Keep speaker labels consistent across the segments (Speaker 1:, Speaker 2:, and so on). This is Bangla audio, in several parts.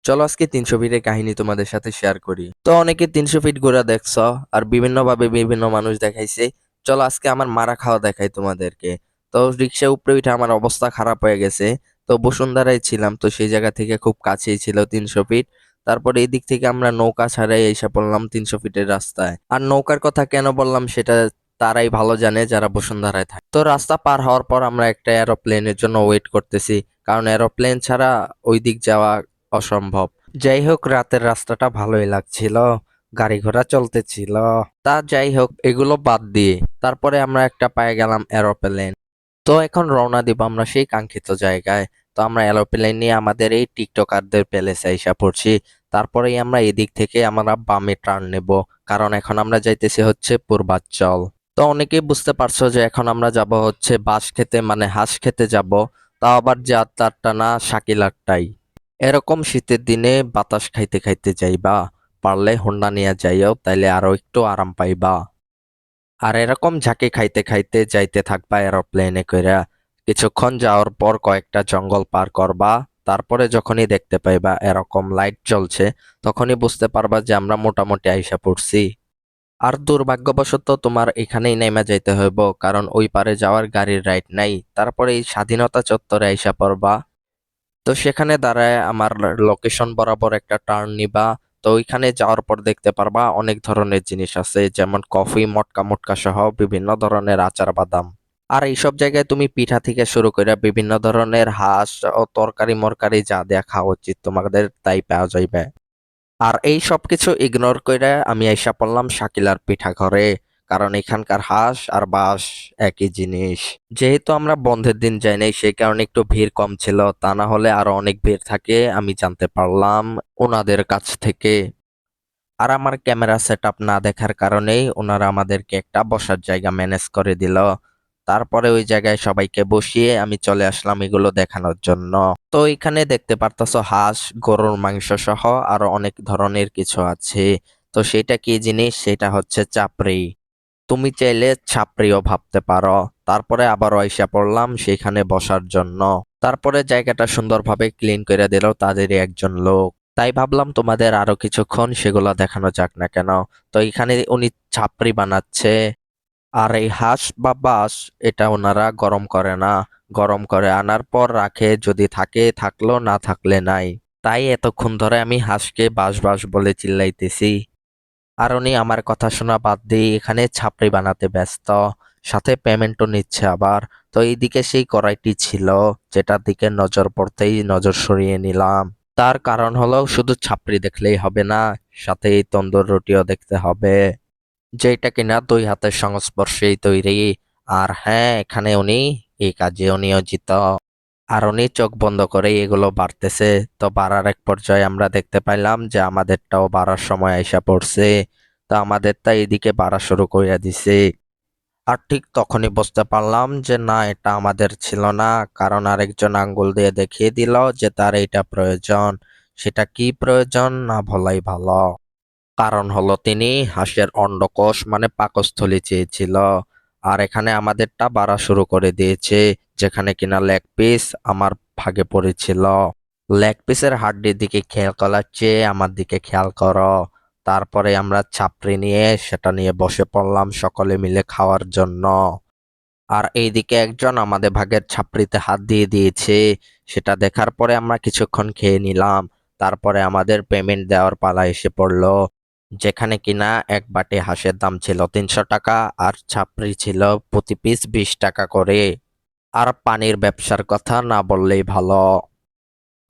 Speaker 1: চলো আজকে 300 ফিটের কাহিনী তোমাদের সাথে শেয়ার করি। তো অনেকে 300 ফিট ঘোরা দেখছো আর বিভিন্ন ভাবে বিভিন্ন মানুষ দেখাইছে। চলো আজকে আমার মারা খাওয়া দেখাই তোমাদেরকে। তো রিক্সা উপরে উঠে আমার অবস্থা খারাপ হয়ে গেছে। তো বসুন্ধরায় ছিলাম, তো সেই জায়গা থেকে খুব কাছেই ছিল 300 ফিট। তারপরে এই দিক থেকে আমরা নৌকা ছাড়াই এসে পড়লাম 300 ফিটের রাস্তায়। আর নৌকার কথা কেন বললাম সেটা তারাই ভালো জানে যারা বসুন্ধরায় থাকে। তো রাস্তা পার হওয়ার পর আমরা একটা এরোপ্লেনের জন্য ওয়েট করতেছি, কারণ এরোপ্লেন ছাড়া ওই দিক যাওয়া অসম্ভব। যাই হোক, রাতের রাস্তাটা ভালোই লাগছিল, গাড়ি ঘোড়া চলতেছিল। তা যাই হোক, এগুলো বাদ দিয়ে তারপরে আমরা একটা পেয়ে গেলাম এরোপ্লেন। তো এখন রওনা দিব আমরা সেই কাঙ্ক্ষিত জায়গায়। তো আমরা এরোপ্লেন নিয়ে আমাদের এই টিকটকারদের প্যালেসে আইসা পড়ছি। তারপরেই আমরা এদিক থেকে আমরা বামে টার্ন নেব, কারণ এখন আমরা যাইতেছি হচ্ছে পূর্বাঞ্চল। তো অনেকেই বুঝতে পারছো যে এখন আমরা যাব হচ্ছে বাঁশ খেতে, মানে হাঁস খেতে যাব। তাও আবার যাত্রাটা না শাকিলারটাই। এরকম শীতের দিনে বাতাস খাইতে খাইতে যাইবা, পারলে হোন্ডা নিয়ে যাইও, তাইলে আরো একটু আরাম পাইবা। আর এরকম ঝাঁকে খাইতে খাইতে যাইতে থাকবা এরোপ্লেনে কইরা। কিছুক্ষণ যাওয়ার পর কয়েকটা জঙ্গল পার করবা। তারপরে যখনই দেখতে পাইবা এরকম লাইট জ্বলছে, তখনই বুঝতে পারবা যে আমরা মোটামুটি আইসা পড়ছি। আর দুর্ভাগ্যবশত তোমার এখানেই নেমে যাইতে হইব, কারণ ওই পারে যাওয়ার গাড়ির রাইড নাই। তারপরে এই স্বাধীনতা চত্বরে আইসা পড়বা। তো সেখানে দাঁড়ায় আমার লোকেশন বরাবর একটা টার্ন নিবা। তো ওইখানে যাওয়ার পর দেখতে পারবা অনেক ধরনের জিনিস আছে, যেমন কফি, মটকা মটকা সহ বিভিন্ন ধরনের আচার বাদাম। আর এইসব জায়গায় তুমি পিঠা থেকে শুরু করে বিভিন্ন ধরনের হাঁস ও তরকারি মরকারি যা দেয়া খাওয়া উচিত তোমাদের তাই পাওয়া যাইবে। আর এই সব কিছু ইগনোর করে আমি আইসা পড়লাম শাকিলার পিঠা ঘরে, কারণ এখানকার হাঁস আর বাঁশ একই জিনিস। যেহেতু আমরা বন্ধের দিন যাই নাই, সেই কারণে একটু ভিড় কম ছিল, তা না হলে আরো অনেক ভিড় থাকে আমি জানতে পারলাম ওনাদের কাছ থেকে। আর আমার ক্যামেরা সেটআপ না দেখার কারণেই ওনারা আমাদেরকে একটা বসার জায়গা ম্যানেজ করে দিল। তারপরে ওই জায়গায় সবাইকে বসিয়ে আমি চলে আসলাম এগুলো দেখানোর জন্য। তো এখানে দেখতে পারতাছো হাঁস, গরুর মাংস সহ আরো অনেক ধরনের কিছু আছে। তো সেটা কি জিনিস, সেটা হচ্ছে চাপড়ি। তুমি চাইলে ছাপড়িও ভাবতে পারো। তারপরে আবারও আইসা পড়লাম সেখানে বসার জন্য। তারপরে জায়গাটা সুন্দরভাবে ক্লিন করে দিল তাদেরই একজন লোক। তাই ভাবলাম তোমাদের আরো কিছুক্ষণ সেগুলো দেখানো যাক না কেন। তো এখানে উনি ছাপড়ি বানাচ্ছে। আর এই হাঁস বা বাঁশ, এটা ওনারা গরম করে না, গরম করে আনার পর রাখে, যদি থাকে থাকলো, না থাকলে নাই। তাই এতক্ষণ ধরে আমি হাঁসকে বাঁশ বাঁশ বলে চিল্লাইতেছি। আর উনি আমার কথা শোনা বাদ দিয়ে এখানে ছাপড়ি বানাতে ব্যস্ত, সাথে পেমেন্টও নিচ্ছে আবার। তো এইদিকে সেই কড়াইটি ছিল, যেটার দিকে নজর পড়তেই নজর সরিয়ে নিলাম। তার কারণ হলো শুধু ছাপড়ি দেখলেই হবে না, সাথে এই তন্দুর রুটিও দেখতে হবে, যেটা কিনা 2 হাতের সংস্পর্শেই তৈরি। আর হ্যাঁ, এখানে উনি এই কাজেও নিয়োজিত। আর উনি চোখ বন্ধ করে এগুলো বাড়তেছে। তো বাড়ার এক পর্যায়ে আমরা দেখতে পাইলাম যে আমাদেরটাও বাড়ার সময় আইসা পড়ছে। তো আমাদেরটা এদিকে বাড়া শুরু করে দিছে। আর ঠিক তখনই বুঝতে পারলাম যে না, এটা আমাদের ছিল না, কারণ আরেকজন আঙ্গুল দিয়ে দেখিয়ে দিল যে তার এইটা প্রয়োজন। সেটা কি প্রয়োজন না বলাই ভালো। কারণ হলো তিনি হাঁসের অন্ডকোষ মানে পাকস্থলী চেয়েছিল। আর এখানে আমাদেরটা বাড়া শুরু করে দিয়েছে, যেখানে কিনা লেগ পিস আমার ভাগে পড়েছিল। লেগ পিসের হাড্ডির দিকে খেয়াল করার চেয়ে আমার দিকে খেয়াল করো। তারপরে আমরা ছাপড়ি নিয়ে সেটা নিয়ে বসে পড়লাম সকলে মিলে খাওয়ার জন্য। আর এইদিকে একজন আমাদের ভাগের ছাপড়িতে হাত দিয়ে দিয়েছে। সেটা দেখার পরে আমরা কিছুক্ষণ খেয়ে নিলাম। তারপরে আমাদের পেমেন্ট দেওয়ার পালা এসে পড়লো, যেখানে কিনা এক বাটি হাঁসের দাম ছিল 300 টাকা, আর ছাপড়ি ছিল প্রতি পিস 20 টাকা করে। আর পানির ব্যবসার কথা না বললেই ভালো।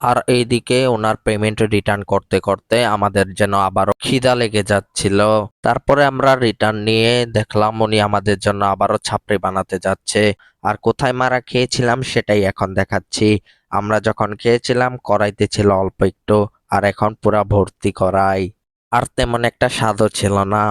Speaker 1: আর এইদিকে ওনার পেমেন্ট রিটার্ন করতে করতে আমাদের যেন আবারও খিদা লেগে যাচ্ছিল। তারপরে আমরা রিটার্ন নিয়ে দেখলাম উনি আমাদের জন্য আবারও ছাপড়ি বানাতে যাচ্ছে। আর কোথায় মারা খেয়েছিলাম সেটাই এখন দেখাচ্ছি। আমরা যখন খেয়েছিলাম কড়াইতে ছিল অল্প একটু, আর এখন পুরা ভর্তি কড়াই। আর তেমন একটা স্বাদও ছিল না।